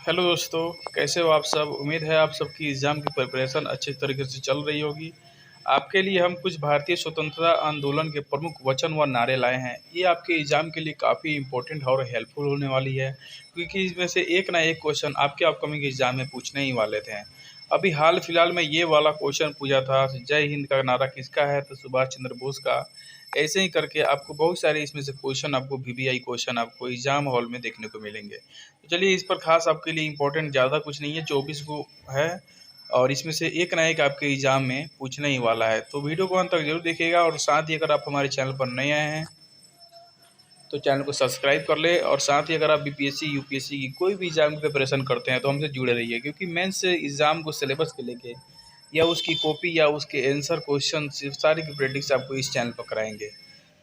Hello दोस्तों, कैसे हो आप सब। उम्मीद है आप सबकी एग्ज़ाम की प्रिपरेशन अच्छे तरीके से चल रही होगी। आपके लिए हम कुछ भारतीय स्वतंत्रता आंदोलन के प्रमुख वचन व नारे लाए हैं। ये आपके एग्ज़ाम के लिए काफ़ी इंपॉर्टेंट और हेल्पफुल होने वाली है, क्योंकि इसमें से एक ना एक क्वेश्चन आपके अपकमिंग एग्ज़ाम में पूछने ही वाले थे। अभी हाल फिलहाल में ये वाला क्वेश्चन पूछा था, जय हिंद का नारा किसका है, तो सुभाष चंद्र बोस का। ऐसे ही करके आपको बहुत सारे इसमें से क्वेश्चन, आपको वीवीआई क्वेश्चन आपको एग्जाम हॉल में देखने को मिलेंगे। तो चलिए, इस पर खास आपके लिए इंपॉर्टेंट ज़्यादा कुछ नहीं है, 24 को है और इसमें से एक ना एक आपके एग्जाम में पूछने ही वाला है। तो वीडियो को अंत तक जरूर देखिएगा और साथ ही अगर आप हमारे चैनल पर नए आए हैं तो चैनल को सब्सक्राइब कर ले। और साथ ही अगर आप बीपीएससी यूपीएससी की कोई भी एग्जाम की प्रिपरेशन करते हैं तो हमसे जुड़े रहिए, क्योंकि मेंस एग्जाम को सिलेबस के लेके या उसकी कॉपी या उसके आंसर क्वेश्चन सारी की प्रैक्टिस आपको इस चैनल पर कराएंगे।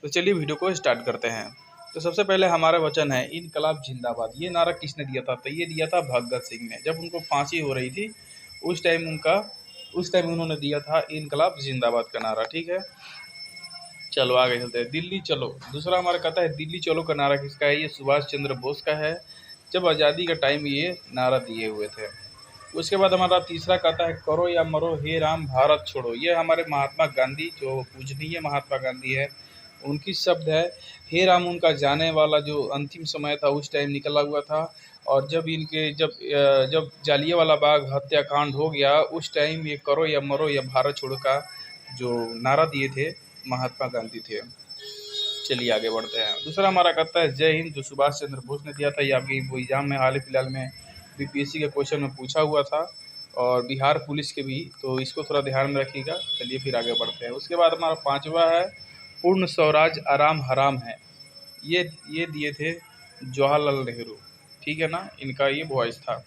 तो चलिए वीडियो को स्टार्ट करते हैं। तो सबसे पहले हमारा वचन है इनकलाब जिंदाबाद। ये नारा किसने दिया था, तो ये दिया था भगत सिंह ने। जब उनको फांसी हो रही थी उस टाइम उन्होंने दिया था इनकलाब जिंदाबाद का नारा। ठीक है, चलो आगे चलते हैं। दिल्ली चलो, दूसरा हमारा कहता है दिल्ली चलो का नारा किसका है, ये सुभाष चंद्र बोस का है। जब आज़ादी का टाइम ये नारा दिए हुए थे। उसके बाद हमारा तीसरा कहता है करो या मरो हे राम भारत छोड़ो। ये हमारे महात्मा गांधी, जो पूजनीय महात्मा गांधी है, उनकी शब्द है। हे राम उनका जाने वाला जो अंतिम समय था उस टाइम निकला हुआ था। और जब जालियांवाला बाग हत्याकांड हो गया उस टाइम ये करो या मरो या भारत छोड़ो का जो नारा दिए थे महात्मा गांधी थे। चलिए आगे बढ़ते हैं। दूसरा हमारा कहता है जय हिंद, जो सुभाष चंद्र बोस ने दिया था। ये आपकी वो एग्जाम में हाल ही फिलहाल में बीपीएससी के क्वेश्चन में पूछा हुआ था और बिहार पुलिस के भी, तो इसको थोड़ा ध्यान में रखिएगा। चलिए फिर आगे बढ़ते हैं। उसके बाद हमारा पांचवा है पूर्ण स्वराज आराम हराम है। ये दिए थे जवाहरलाल नेहरू। ठीक है ना, इनका ये वॉइस था।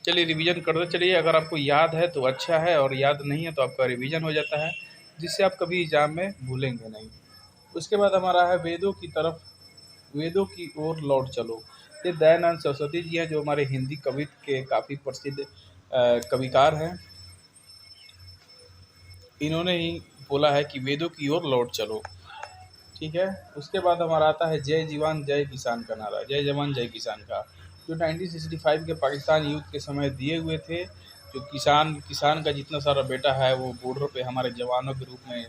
चलिए रिवीजन करते चलिए। अगर आपको याद है तो अच्छा है, और याद नहीं है तो आपका रिवीजन हो जाता है, जिससे आप कभी एग्जाम में भूलेंगे नहीं। उसके बाद हमारा है वेदों की ओर लौट चलो। ये दयानंद सरस्वती जी हैं, जो हमारे हिंदी कवित्व के काफ़ी प्रसिद्ध कविकार हैं। इन्होंने ही बोला है कि वेदों की ओर लौट चलो। ठीक है। उसके बाद हमारा आता है जय जवान जय किसान का नारा। जय जवान जय किसान का जो 1965 के पाकिस्तान युद्ध के समय दिए हुए थे। जो किसान का जितना सारा बेटा है वो बॉर्डर पे हमारे जवानों के रूप में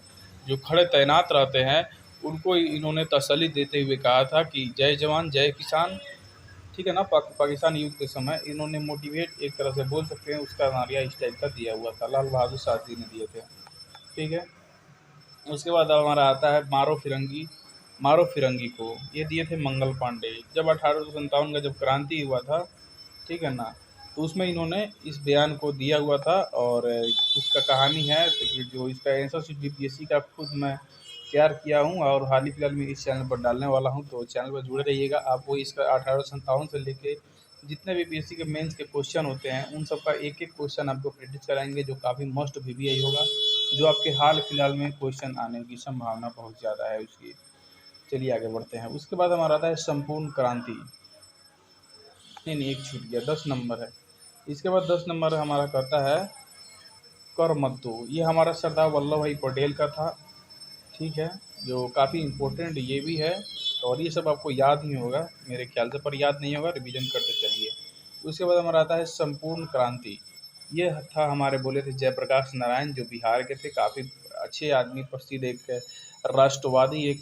जो खड़े तैनात रहते हैं, उनको इन्होंने तसल्ली देते हुए कहा था कि जय जवान जय किसान। ठीक है ना, पाकिस्तान युद्ध के समय इन्होंने मोटिवेट, एक तरह से बोल सकते हैं, उसका नारिया इस टाइप का दिया हुआ था। लाल बहादुर शास्त्री ने दिए थे। ठीक है। उसके बाद हमारा आता है मारो फिरंगी को। ये दिए थे मंगल पांडे। जब 1857 का जब क्रांति हुआ था, ठीक है ना, तो उसमें इन्होंने इस बयान को दिया हुआ था। और उसका कहानी है तो जो इसका आंसर शीट बीपीएससी का खुद मैं तैयार किया हूँ और हाल ही फिलहाल में इस चैनल पर डालने वाला हूँ, तो चैनल पर जुड़े रहिएगा। आपको इसका 1857 से लेके जितने भी बीपीएससी के मेंस के क्वेश्चन होते हैं उन सब का एक एक क्वेश्चन आपको प्रैक्टिस कराएंगे, जो काफ़ी मस्ट वीवीआई होगा, जो आपके हाल फिलहाल में क्वेश्चन आने की संभावना बहुत ज़्यादा है उसकी। चलिए आगे बढ़ते हैं। उसके बाद हमारा आता है संपूर्ण क्रांति। नहीं, एक छूट गया, 10 नंबर है। इसके बाद 10 नंबर हमारा कहता है कर मत दो। ये हमारा सरदार वल्लभ भाई पटेल का था। ठीक है, जो काफ़ी इम्पोर्टेंट ये भी है। और ये सब आपको याद ही होगा मेरे ख्याल से, पर याद नहीं होगा, रिवीजन करते चलिए। उसके बाद हमारा आता है संपूर्ण क्रांति। ये था हमारे बोले थे जयप्रकाश नारायण, जो बिहार के थे, काफ़ी अच्छे आदमी, प्रसिद्ध एक राष्ट्रवादी, एक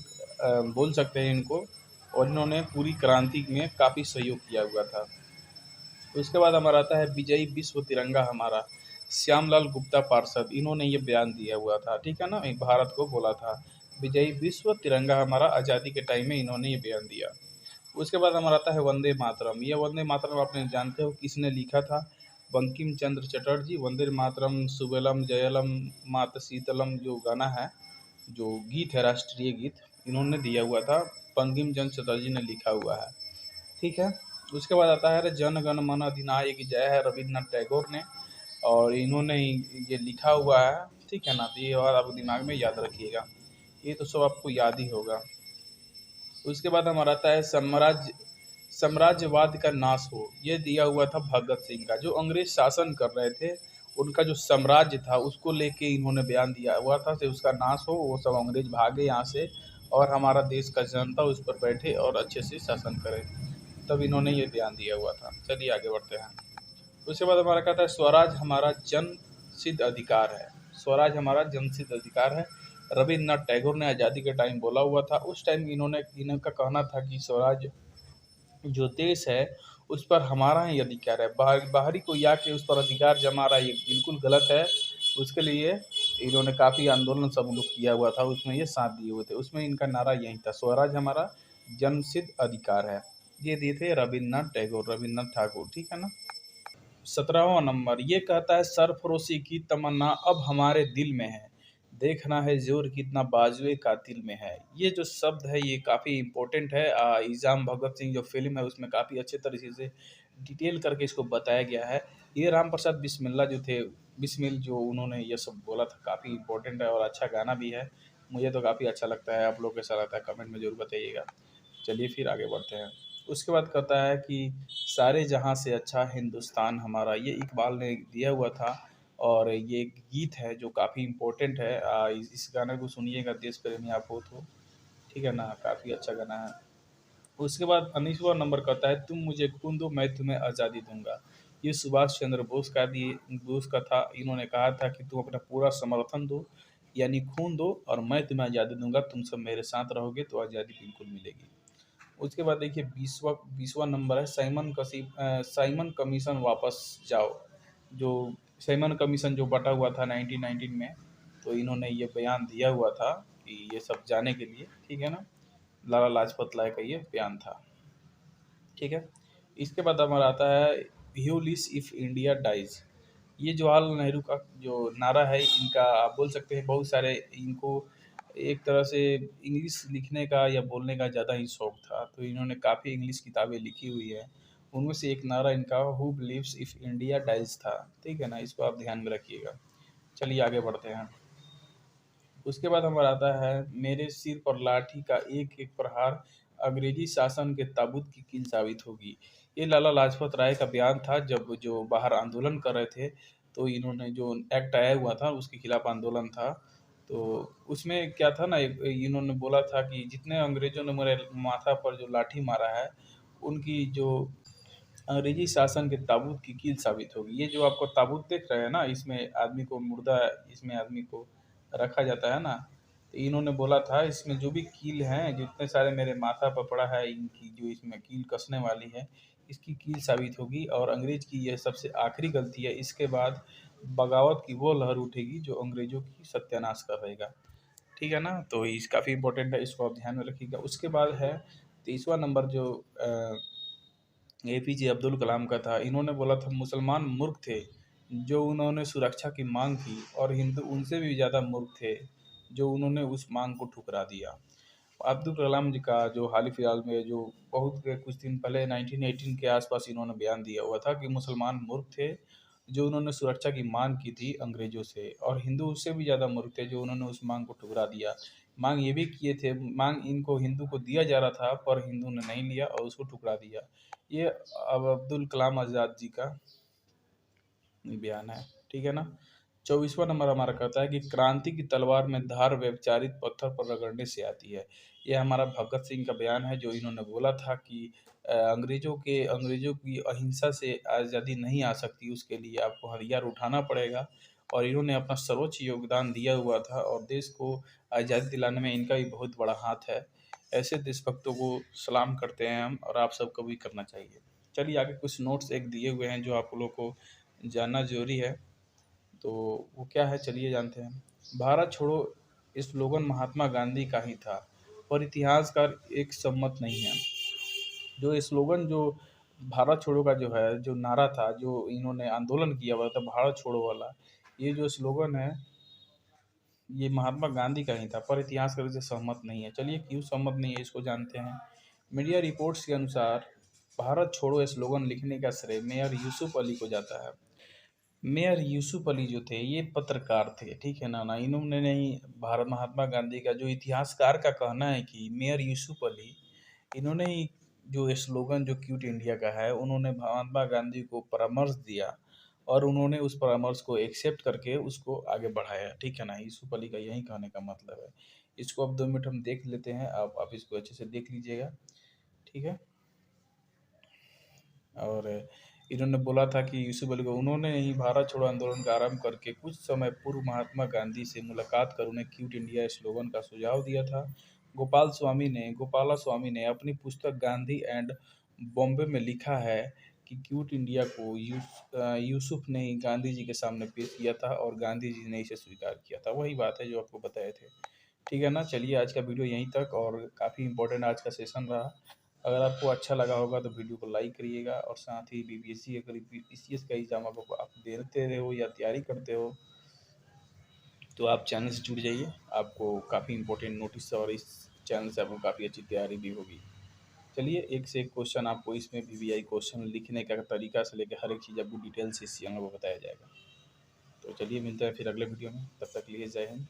बोल सकते हैं इनको। और इन्होंने पूरी क्रांति में काफ़ी सहयोग किया हुआ था। उसके बाद हमारा आता है विजयी विश्व तिरंगा हमारा। श्यामलाल गुप्ता पार्षद, इन्होंने ये बयान दिया हुआ था। ठीक है ना, एक भारत को बोला था विजयी विश्व तिरंगा हमारा, आज़ादी के टाइम में इन्होंने ये बयान दिया। उसके बाद हमारा आता है वंदे मातरम। ये वंदे मातरम आपने जानते हो किसने लिखा था, बंकिम चंद्र चटर्जी। वंदे मातरम सुबेलम जयलम मात शीतलम जो गाना है, जो गीत है, राष्ट्रीय गीत, इन्होंने दिया हुआ था, बंकिम चंद्र चटर्जी ने लिखा हुआ है। ठीक है। उसके बाद आता है जन गण मन अधिनायक जय है, रविन्द्रनाथ टैगोर ने, और इन्होंने ये लिखा हुआ है। ठीक है ना, तो ये बात आप दिमाग में याद रखिएगा, ये तो सब आपको याद ही होगा। उसके बाद हमारा आता है साम्राज्यवाद का नाश हो। ये दिया हुआ था भगत सिंह का, जो अंग्रेज शासन कर रहे थे, उनका जो साम्राज्य था उसको लेके इन्होंने बयान दिया हुआ था कि उसका नाश हो, वो सब अंग्रेज भागे यहाँ से और हमारा देश का जनता उस पर बैठे और अच्छे से शासन करे। तब इन्होंने ये बयान दिया हुआ था। चलिए आगे बढ़ते हैं। उसके बाद हमारा कहता है स्वराज हमारा जन सिद्ध अधिकार है। स्वराज हमारा जन सिद्ध अधिकार है, रविन्द्रनाथ टैगोर ने आज़ादी के टाइम बोला हुआ था। उस टाइम इनका कहना था कि स्वराज जो देश है उस पर हमारा ही अधिकार है, बाहरी कोई आके उस पर अधिकार जमा रहा है, ये बिल्कुल गलत है। उसके लिए इन्होंने काफ़ी आंदोलन सब लोग किया हुआ था, उसमें ये साथ दिए हुए थे। उसमें इनका नारा यही था, स्वराज हमारा जन्मसिद्ध अधिकार है। ये दिए थे रविन्द्रनाथ ठाकुर, ठीक है ना। 17वां नंबर ये कहता है सरफरोशी की तमन्ना अब हमारे दिल में है, देखना है जोर कितना बाजुए कातिल में है। ये जो शब्द है ये काफ़ी इम्पोर्टेंट है। इल्ज़ाम भगत सिंह जो फिल्म है उसमें काफ़ी अच्छे तरीके से डिटेल करके इसको बताया गया है। ये राम प्रसाद बिस्मिल्ला जो थे, बिस्मिल जो उन्होंने ये सब बोला था, काफ़ी इम्पोर्टेंट है और अच्छा गाना भी है। मुझे तो काफ़ी अच्छा लगता है, आप लोग कैसा लगता है कमेंट में ज़रूर बताइएगा। चलिए फिर आगे बढ़ते हैं। उसके बाद कहता है कि सारे जहाँ से अच्छा हिंदुस्तान हमारा, ये इकबाल ने दिया हुआ था और ये एक गीत है जो काफ़ी इम्पोर्टेंट है। इस गाने को सुनिएगा, देश प्रेमी आप हो तो, ठीक है ना, काफ़ी अच्छा गाना है। उसके बाद 19वां नंबर कहता है तुम मुझे खून दो मैं तुम्हें आज़ादी दूंगा। ये सुभाष चंद्र बोस का था। इन्होंने कहा था कि तुम अपना पूरा समर्थन दो, यानी खून दो, और मैं तुम्हें आज़ादी दूंगा, तुम सब मेरे साथ रहोगे तो आज़ादी बिल्कुल मिलेगी। उसके बाद देखिए 20वां नंबर है साइमन कमीशन वापस जाओ। जो साइमन कमीशन जो बटा हुआ था 1919 में, तो इन्होंने ये बयान दिया हुआ था कि ये सब जाने के लिए, ठीक है ना। लाला लाजपत राय का ये बयान था, ठीक है। इसके बाद हमारा आता है ह्यूलिस इफ इंडिया डाइज। ये जवाहरलाल नेहरू का जो नारा है, इनका आप बोल सकते हैं बहुत सारे इनको एक तरह से इंग्लिश लिखने का या बोलने का ज़्यादा ही शौक था, तो इन्होंने काफ़ी इंग्लिश किताबें लिखी हुई है। उनमें से एक नारा इनका who believes if India dies था, ठीक है ना, इसको आप ध्यान में रखिएगा। चलिए आगे बढ़ते हैं। उसके बाद हमारा आता है मेरे सिर पर लाठी का एक एक प्रहार अंग्रेजी शासन के ताबूत की कील साबित होगी। ये लाला लाजपत राय का बयान था जब जो बाहर आंदोलन कर रहे थे, तो इन्होंने जो एक्ट आया हुआ था उसके खिलाफ आंदोलन था। तो उसमें क्या था ना, इन्होंने बोला था कि जितने अंग्रेजों ने मेरे माथा पर जो लाठी मारा है, उनकी जो अंग्रेजी शासन के ताबूत की कील साबित होगी। ये जो आपको ताबूत देख रहे हैं ना, इसमें आदमी को मुर्दा, इसमें आदमी को रखा जाता है ना, तो इन्होंने बोला था इसमें जो भी कील हैं, जितने सारे मेरे माथा पर पड़ा है, इनकी जो इसमें कील कसने वाली है, इसकी कील साबित होगी। और अंग्रेज की यह सबसे आखिरी गलती है, इसके बाद बगावत की वो लहर उठेगी जो अंग्रेजों की सत्यानाश कर रहेगा, ठीक है ना। तो इस काफ़ी इंपॉर्टेंट है, इसको आप ध्यान में रखिएगा। उसके बाद है 23वां नंबर जो एपीजे अब्दुल कलाम का था। इन्होंने बोला था मुसलमान मूर्ख थे जो उन्होंने सुरक्षा की मांग की, और हिंदू उनसे भी ज़्यादा मूर्ख थे जो उन्होंने उस मांग को ठुकरा दिया। अब्दुल कलाम जी का जो हाल ही फिलहाल में जो बहुत कुछ दिन पहले 1918 के आसपास इन्होंने बयान दिया हुआ था कि मुसलमान मूर्ख थे जो उन्होंने सुरक्षा की मांग की थी अंग्रेजों से, और हिंदू उससे भी ज़्यादा मूर्ख थे जो उन्होंने उस मांग को ठुकरा दिया। मांग ये भी किए थे, मांग इनको हिंदू को दिया जा रहा था पर हिंदू ने नहीं लिया और उसको ठुकरा दिया। ये अब अब्दुल कलाम आज़ाद जी का बयान है, ठीक है ना। 24वां नंबर हमारा कहता है कि क्रांति की तलवार में धार व्यभिचारित पत्थर पर रगड़ने से आती है। ये हमारा भगत सिंह का बयान है जो इन्होंने बोला था कि अंग्रेजों की अहिंसा से आज़ादी नहीं आ सकती, उसके लिए आपको हथियार उठाना पड़ेगा। और इन्होंने अपना सर्वोच्च योगदान दिया हुआ था और देश को आज़ादी दिलाने में इनका भी बहुत बड़ा हाथ है। ऐसे देशभक्तों को सलाम करते हैं हम, और आप सबको भी करना चाहिए। चलिए आगे कुछ नोट्स एक दिए हुए हैं जो आप लोगों को जानना ज़रूरी है, तो वो क्या है चलिए जानते हैं। भारत छोड़ो स्लोगन महात्मा गांधी का ही था, पर इतिहासकार एक सम्मत नहीं है। जो स्लोगन जो भारत छोड़ो का जो है, जो नारा था, जो इन्होंने आंदोलन किया हुआ था भारत छोड़ो वाला, ये जो स्लोगन है ये महात्मा गांधी का ही था, पर इतिहासकार इससे सहमत नहीं है। चलिए क्यों सहमत नहीं है इसको जानते हैं। मीडिया रिपोर्ट्स के अनुसार भारत छोड़ो स्लोगन लिखने का श्रेय मेयर यूसुफ अली को जाता है। मेयर यूसुफ अली जो थे ये पत्रकार थे, ठीक है ना इन्होंने नहीं, भारत महात्मा गांधी का जो इतिहासकार का कहना है कि मेयर यूसुफ अली, इन्होंने ही जो स्लोगन जो क्विट इंडिया का है, उन्होंने महात्मा गांधी को परामर्श दिया और उन्होंने उस परामर्श को एक्सेप्ट करके उसको आगे बढ़ाया, ठीक है ना। यूसुफ अली का यही कहने का मतलब है। इसको अब 2 मिनट हम देख लेते हैं, आप इसको अच्छे से देख लीजिएगा, ठीक है। और इन्होंने बोला था कि यूसुफ अली को उन्होंने ही भारत छोड़ो आंदोलन का आरंभ करके कुछ समय पूर्व महात्मा गांधी से मुलाकात कर उन्हें क्विट इंडिया स्लोगन का सुझाव दिया था। गोपाला स्वामी ने अपनी पुस्तक गांधी एंड बॉम्बे में लिखा है कि क्विट इंडिया को यूसुफ ने ही गांधी जी के सामने पेश किया था और गांधी जी ने इसे स्वीकार किया था। वही बात है जो आपको बताए थे। ठीक है ना, चलिए आज का वीडियो यहीं तक, और काफ़ी इंपॉर्टेंट आज का सेशन रहा। अगर आपको अच्छा लगा होगा तो वीडियो को लाइक करिएगा, और साथ ही बीपीएससी अगर पीसीएस का एग्जाम आप देते रहे हो या तैयारी करते हो तो आप चैनल से जुड़ जाइए। आपको काफ़ी इंपॉर्टेंट नोटिस और इस चैनल से आपको काफ़ी अच्छी तैयारी भी होगी। चलिए, एक से एक क्वेश्चन आपको इसमें वीवीआई क्वेश्चन लिखने का तरीका से लेकर हर एक चीज़ आपको डिटेल से इस चैनल को बताया जाएगा। तो चलिए, मिलता है फिर अगले वीडियो में, तब तक के लिए जय हिंद।